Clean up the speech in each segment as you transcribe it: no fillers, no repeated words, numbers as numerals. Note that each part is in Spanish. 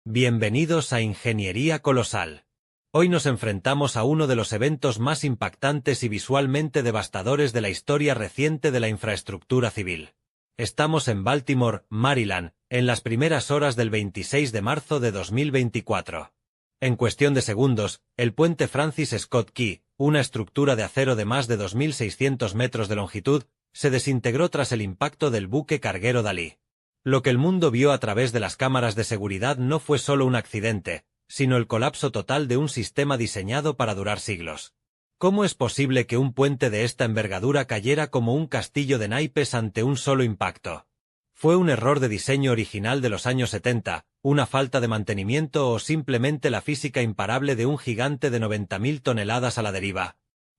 Bienvenidos a Ingeniería Colosal. Hoy nos enfrentamos a uno de los eventos más impactantes y visualmente devastadores de la historia reciente de la infraestructura civil. Estamos en Baltimore, Maryland, en las primeras horas del 26 de marzo de 2024. En cuestión de segundos, el puente Francis Scott Key, una estructura de acero de más de 2.600 metros de longitud, se desintegró tras el impacto del buque carguero Dalí. Lo que el mundo vio a través de las cámaras de seguridad no fue solo un accidente, sino el colapso total de un sistema diseñado para durar siglos. ¿Cómo es posible que un puente de esta envergadura cayera como un castillo de naipes ante un solo impacto? ¿Fue un error de diseño original de los años 70, una falta de mantenimiento o simplemente la física imparable de un gigante de 90.000 toneladas a la deriva?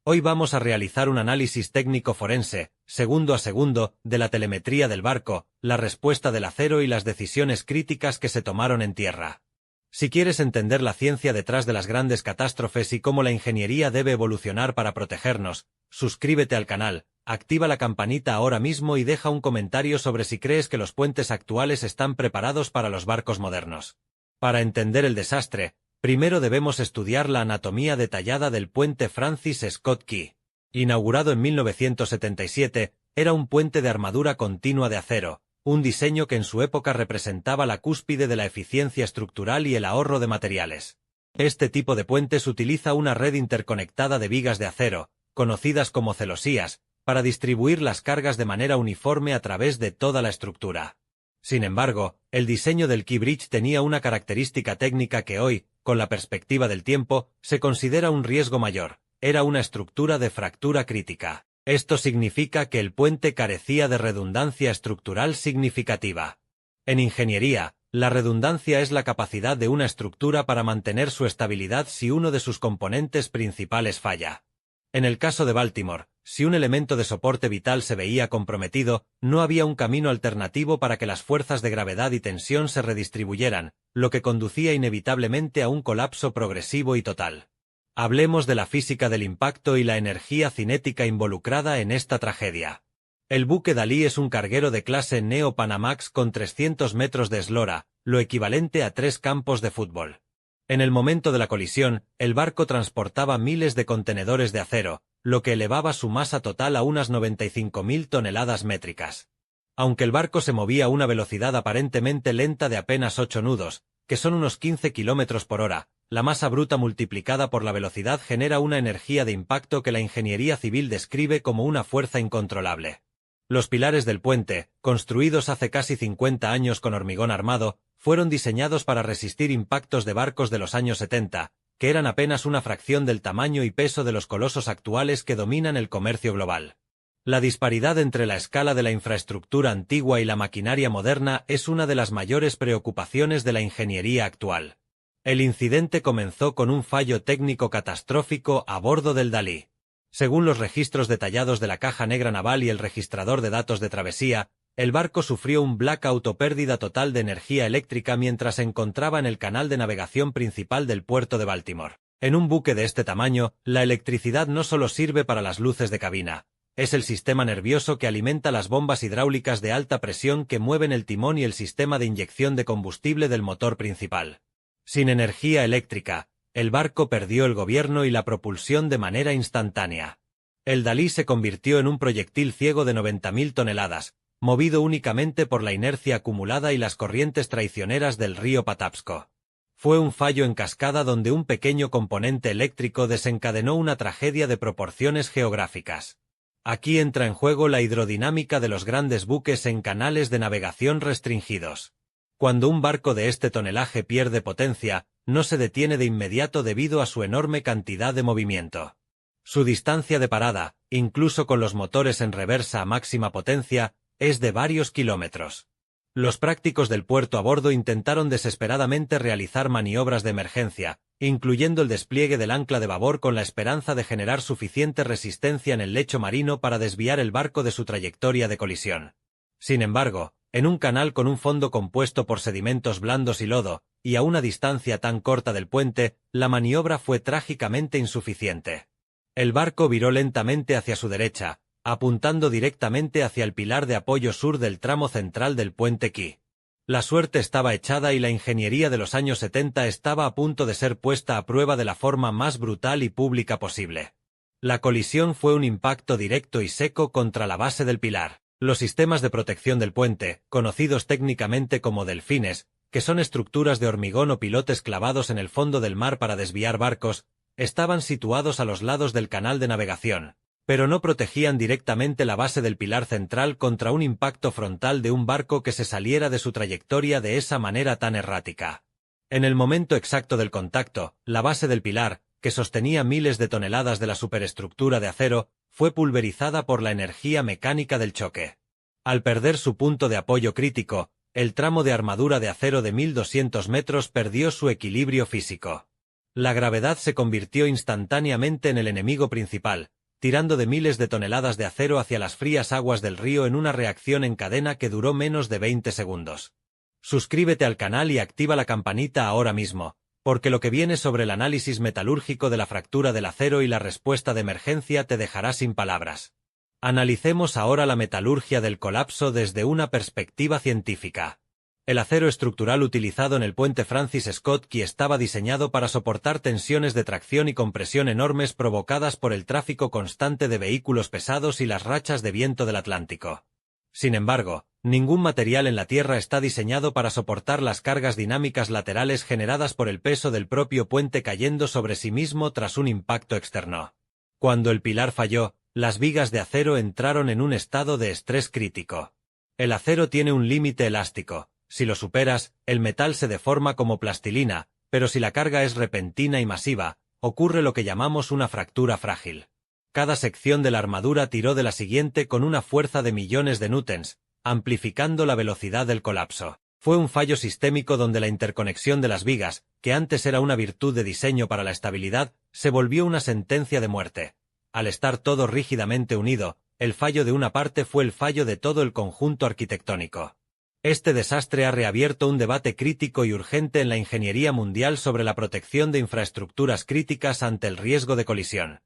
Hoy vamos a realizar un análisis técnico forense, segundo a segundo, de la telemetría del barco, la respuesta del acero y las decisiones críticas que se tomaron en tierra. Si quieres entender la ciencia detrás de las grandes catástrofes y cómo la ingeniería debe evolucionar para protegernos, suscríbete al canal, activa la campanita ahora mismo y deja un comentario sobre si crees que los puentes actuales están preparados para los barcos modernos. Para entender el desastre, primero debemos estudiar la anatomía detallada del puente Francis Scott Key. Inaugurado en 1977, era un puente de armadura continua de acero, un diseño que en su época representaba la cúspide de la eficiencia estructural y el ahorro de materiales. Este tipo de puentes utiliza una red interconectada de vigas de acero, conocidas como celosías, para distribuir las cargas de manera uniforme a través de toda la estructura. Sin embargo, el diseño del Key Bridge tenía una característica técnica que hoy, con la perspectiva del tiempo, se considera un riesgo mayor. Era una estructura de fractura crítica. Esto significa que el puente carecía de redundancia estructural significativa. En ingeniería, la redundancia es la capacidad de una estructura para mantener su estabilidad si uno de sus componentes principales falla. En el caso de Baltimore, si un elemento de soporte vital se veía comprometido, no había un camino alternativo para que las fuerzas de gravedad y tensión se redistribuyeran, lo que conducía inevitablemente a un colapso progresivo y total. Hablemos de la física del impacto y la energía cinética involucrada en esta tragedia. El buque Dalí es un carguero de clase Neo-Panamax con 300 metros de eslora, lo equivalente a 3 campos de fútbol. En el momento de la colisión, el barco transportaba miles de contenedores de acero, lo que elevaba su masa total a unas 95.000 toneladas métricas. Aunque el barco se movía a una velocidad aparentemente lenta de apenas 8 nudos, que son unos 15 km por hora, la masa bruta multiplicada por la velocidad genera una energía de impacto que la ingeniería civil describe como una fuerza incontrolable. Los pilares del puente, construidos hace casi 50 años con hormigón armado, fueron diseñados para resistir impactos de barcos de los años 70, que eran apenas una fracción del tamaño y peso de los colosos actuales que dominan el comercio global. La disparidad entre la escala de la infraestructura antigua y la maquinaria moderna es una de las mayores preocupaciones de la ingeniería actual. El incidente comenzó con un fallo técnico catastrófico a bordo del Dalí. Según los registros detallados de la caja negra naval y el registrador de datos de travesía, el barco sufrió un blackout o pérdida total de energía eléctrica mientras se encontraba en el canal de navegación principal del puerto de Baltimore. En un buque de este tamaño, la electricidad no solo sirve para las luces de cabina. Es el sistema nervioso que alimenta las bombas hidráulicas de alta presión que mueven el timón y el sistema de inyección de combustible del motor principal. Sin energía eléctrica, el barco perdió el gobierno y la propulsión de manera instantánea. El Dalí se convirtió en un proyectil ciego de 90.000 toneladas, movido únicamente por la inercia acumulada y las corrientes traicioneras del río Patapsco. Fue un fallo en cascada donde un pequeño componente eléctrico desencadenó una tragedia de proporciones geográficas. Aquí entra en juego la hidrodinámica de los grandes buques en canales de navegación restringidos. Cuando un barco de este tonelaje pierde potencia, no se detiene de inmediato debido a su enorme cantidad de movimiento. Su distancia de parada, incluso con los motores en reversa a máxima potencia, es de varios kilómetros. Los prácticos del puerto a bordo intentaron desesperadamente realizar maniobras de emergencia, incluyendo el despliegue del ancla de babor con la esperanza de generar suficiente resistencia en el lecho marino para desviar el barco de su trayectoria de colisión. Sin embargo, en un canal con un fondo compuesto por sedimentos blandos y lodo, y a una distancia tan corta del puente, la maniobra fue trágicamente insuficiente. El barco viró lentamente hacia su derecha, apuntando directamente hacia el pilar de apoyo sur del tramo central del puente Key. La suerte estaba echada y la ingeniería de los años 70 estaba a punto de ser puesta a prueba de la forma más brutal y pública posible. La colisión fue un impacto directo y seco contra la base del pilar. Los sistemas de protección del puente, conocidos técnicamente como delfines, que son estructuras de hormigón o pilotes clavados en el fondo del mar para desviar barcos, estaban situados a los lados del canal de navegación, pero no protegían directamente la base del pilar central contra un impacto frontal de un barco que se saliera de su trayectoria de esa manera tan errática. En el momento exacto del contacto, la base del pilar, que sostenía miles de toneladas de la superestructura de acero, fue pulverizada por la energía mecánica del choque. Al perder su punto de apoyo crítico, el tramo de armadura de acero de 1200 metros perdió su equilibrio físico. La gravedad se convirtió instantáneamente en el enemigo principal, tirando de miles de toneladas de acero hacia las frías aguas del río en una reacción en cadena que duró menos de 20 segundos. Suscríbete al canal y activa la campanita ahora mismo, porque lo que viene sobre el análisis metalúrgico de la fractura del acero y la respuesta de emergencia te dejará sin palabras. Analicemos ahora la metalurgia del colapso desde una perspectiva científica. El acero estructural utilizado en el puente Francis Scott Key estaba diseñado para soportar tensiones de tracción y compresión enormes provocadas por el tráfico constante de vehículos pesados y las rachas de viento del Atlántico. Sin embargo, ningún material en la Tierra está diseñado para soportar las cargas dinámicas laterales generadas por el peso del propio puente cayendo sobre sí mismo tras un impacto externo. Cuando el pilar falló, las vigas de acero entraron en un estado de estrés crítico. El acero tiene un límite elástico. Si lo superas, el metal se deforma como plastilina, pero si la carga es repentina y masiva, ocurre lo que llamamos una fractura frágil. Cada sección de la armadura tiró de la siguiente con una fuerza de millones de newtons, amplificando la velocidad del colapso. Fue un fallo sistémico donde la interconexión de las vigas, que antes era una virtud de diseño para la estabilidad, se volvió una sentencia de muerte. Al estar todo rígidamente unido, el fallo de una parte fue el fallo de todo el conjunto arquitectónico. Este desastre ha reabierto un debate crítico y urgente en la ingeniería mundial sobre la protección de infraestructuras críticas ante el riesgo de colisión.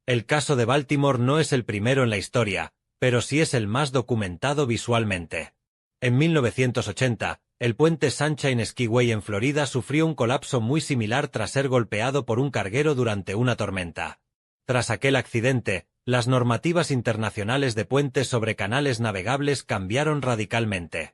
El caso de Baltimore no es el primero en la historia, pero sí es el más documentado visualmente. En 1980, el puente Sunshine Skyway en Florida sufrió un colapso muy similar tras ser golpeado por un carguero durante una tormenta. Tras aquel accidente, las normativas internacionales de puentes sobre canales navegables cambiaron radicalmente.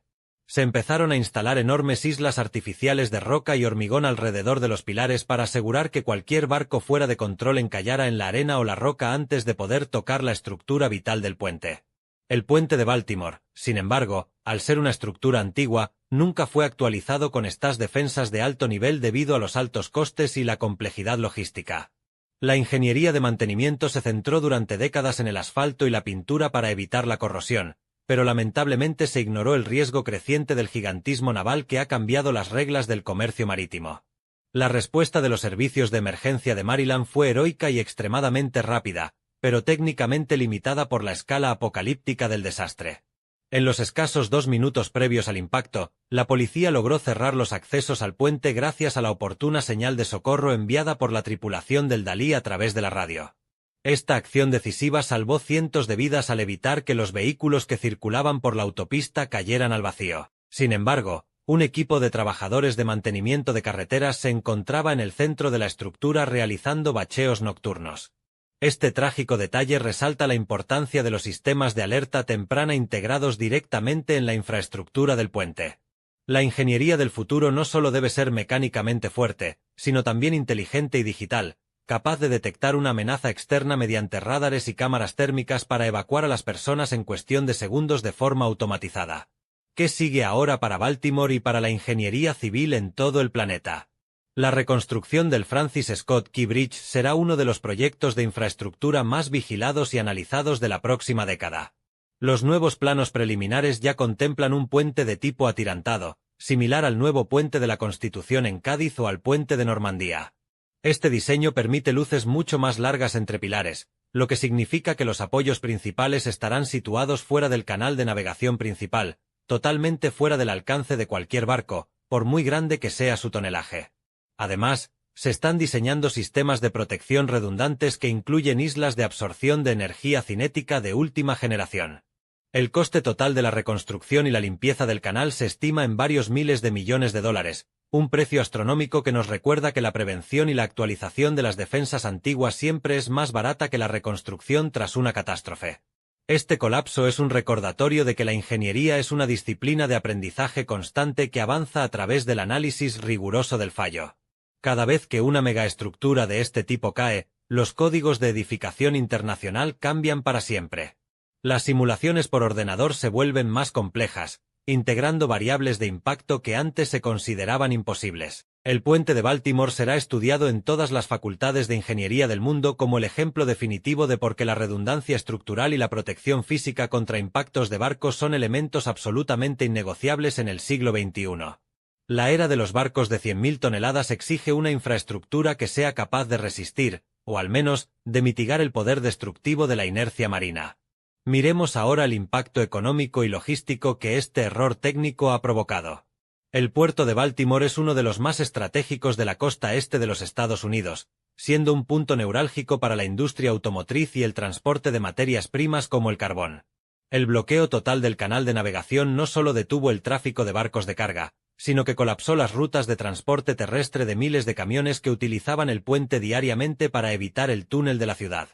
Se empezaron a instalar enormes islas artificiales de roca y hormigón alrededor de los pilares para asegurar que cualquier barco fuera de control encallara en la arena o la roca antes de poder tocar la estructura vital del puente. El puente de Baltimore, sin embargo, al ser una estructura antigua, nunca fue actualizado con estas defensas de alto nivel debido a los altos costes y la complejidad logística. La ingeniería de mantenimiento se centró durante décadas en el asfalto y la pintura para evitar la corrosión, pero lamentablemente se ignoró el riesgo creciente del gigantismo naval que ha cambiado las reglas del comercio marítimo. La respuesta de los servicios de emergencia de Maryland fue heroica y extremadamente rápida, pero técnicamente limitada por la escala apocalíptica del desastre. En los escasos 2 minutos previos al impacto, la policía logró cerrar los accesos al puente gracias a la oportuna señal de socorro enviada por la tripulación del Dalí a través de la radio. Esta acción decisiva salvó cientos de vidas al evitar que los vehículos que circulaban por la autopista cayeran al vacío. Sin embargo, un equipo de trabajadores de mantenimiento de carreteras se encontraba en el centro de la estructura realizando bacheos nocturnos. Este trágico detalle resalta la importancia de los sistemas de alerta temprana integrados directamente en la infraestructura del puente. La ingeniería del futuro no solo debe ser mecánicamente fuerte, sino también inteligente y digital, capaz de detectar una amenaza externa mediante radares y cámaras térmicas para evacuar a las personas en cuestión de segundos de forma automatizada. ¿Qué sigue ahora para Baltimore y para la ingeniería civil en todo el planeta? La reconstrucción del Francis Scott Key Bridge será uno de los proyectos de infraestructura más vigilados y analizados de la próxima década. Los nuevos planos preliminares ya contemplan un puente de tipo atirantado, similar al nuevo puente de la Constitución en Cádiz o al puente de Normandía. Este diseño permite luces mucho más largas entre pilares, lo que significa que los apoyos principales estarán situados fuera del canal de navegación principal, totalmente fuera del alcance de cualquier barco, por muy grande que sea su tonelaje. Además, se están diseñando sistemas de protección redundantes que incluyen islas de absorción de energía cinética de última generación. El coste total de la reconstrucción y la limpieza del canal se estima en varios miles de millones de dólares, un precio astronómico que nos recuerda que la prevención y la actualización de las defensas antiguas siempre es más barata que la reconstrucción tras una catástrofe. Este colapso es un recordatorio de que la ingeniería es una disciplina de aprendizaje constante que avanza a través del análisis riguroso del fallo. Cada vez que una megaestructura de este tipo cae, los códigos de edificación internacional cambian para siempre. Las simulaciones por ordenador se vuelven más complejas, integrando variables de impacto que antes se consideraban imposibles. El puente de Baltimore será estudiado en todas las facultades de ingeniería del mundo como el ejemplo definitivo de por qué la redundancia estructural y la protección física contra impactos de barcos son elementos absolutamente innegociables en el siglo XXI. La era de los barcos de 100.000 toneladas exige una infraestructura que sea capaz de resistir, o al menos, de mitigar el poder destructivo de la inercia marina. Miremos ahora el impacto económico y logístico que este error técnico ha provocado. El puerto de Baltimore es uno de los más estratégicos de la costa este de los Estados Unidos, siendo un punto neurálgico para la industria automotriz y el transporte de materias primas como el carbón. El bloqueo total del canal de navegación no solo detuvo el tráfico de barcos de carga, sino que colapsó las rutas de transporte terrestre de miles de camiones que utilizaban el puente diariamente para evitar el túnel de la ciudad.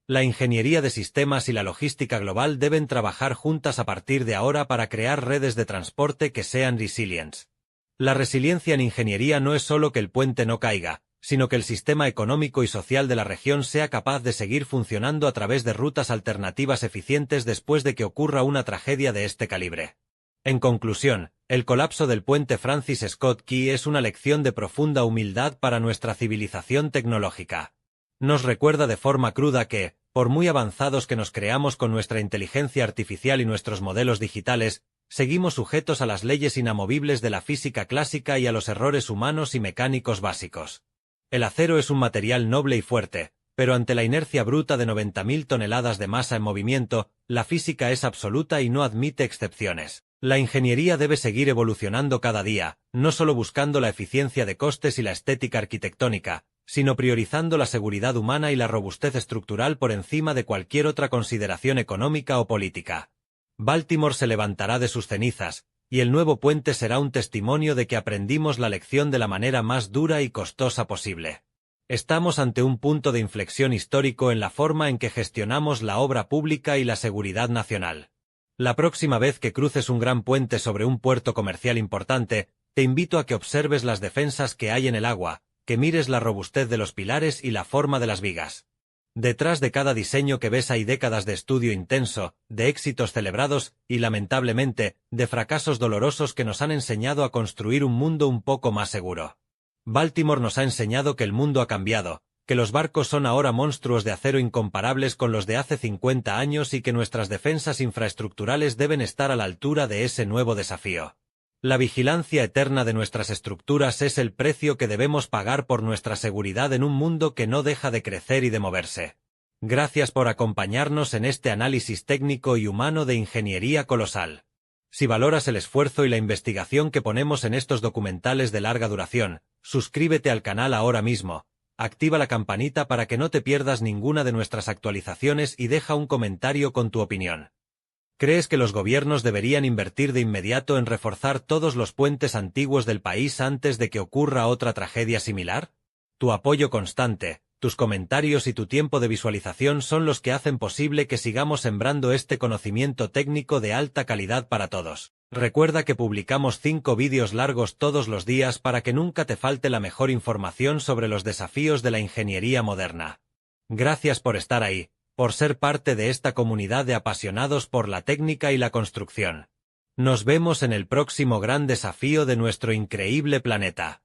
La ingeniería de sistemas y la logística global deben trabajar juntas a partir de ahora para crear redes de transporte que sean resilientes. La resiliencia en ingeniería no es solo que el puente no caiga, sino que el sistema económico y social de la región sea capaz de seguir funcionando a través de rutas alternativas eficientes después de que ocurra una tragedia de este calibre. En conclusión, el colapso del puente Francis Scott Key es una lección de profunda humildad para nuestra civilización tecnológica. Nos recuerda de forma cruda que, por muy avanzados que nos creamos con nuestra inteligencia artificial y nuestros modelos digitales, seguimos sujetos a las leyes inamovibles de la física clásica y a los errores humanos y mecánicos básicos. El acero es un material noble y fuerte, pero ante la inercia bruta de 90.000 toneladas de masa en movimiento, la física es absoluta y no admite excepciones. La ingeniería debe seguir evolucionando cada día, no solo buscando la eficiencia de costes y la estética arquitectónica, sino priorizando la seguridad humana y la robustez estructural por encima de cualquier otra consideración económica o política. Baltimore se levantará de sus cenizas, y el nuevo puente será un testimonio de que aprendimos la lección de la manera más dura y costosa posible. Estamos ante un punto de inflexión histórico en la forma en que gestionamos la obra pública y la seguridad nacional. La próxima vez que cruces un gran puente sobre un puerto comercial importante, te invito a que observes las defensas que hay en el agua, que mires la robustez de los pilares y la forma de las vigas. Detrás de cada diseño que ves hay décadas de estudio intenso, de éxitos celebrados y, lamentablemente, de fracasos dolorosos que nos han enseñado a construir un mundo un poco más seguro. Baltimore nos ha enseñado que el mundo ha cambiado, que los barcos son ahora monstruos de acero incomparables con los de hace 50 años y que nuestras defensas infraestructurales deben estar a la altura de ese nuevo desafío. La vigilancia eterna de nuestras estructuras es el precio que debemos pagar por nuestra seguridad en un mundo que no deja de crecer y de moverse. Gracias por acompañarnos en este análisis técnico y humano de ingeniería colosal. Si valoras el esfuerzo y la investigación que ponemos en estos documentales de larga duración, suscríbete al canal ahora mismo, activa la campanita para que no te pierdas ninguna de nuestras actualizaciones y deja un comentario con tu opinión. ¿Crees que los gobiernos deberían invertir de inmediato en reforzar todos los puentes antiguos del país antes de que ocurra otra tragedia similar? Tu apoyo constante, tus comentarios y tu tiempo de visualización son los que hacen posible que sigamos sembrando este conocimiento técnico de alta calidad para todos. Recuerda que publicamos 5 vídeos largos todos los días para que nunca te falte la mejor información sobre los desafíos de la ingeniería moderna. Gracias por estar ahí, por ser parte de esta comunidad de apasionados por la técnica y la construcción. Nos vemos en el próximo gran desafío de nuestro increíble planeta.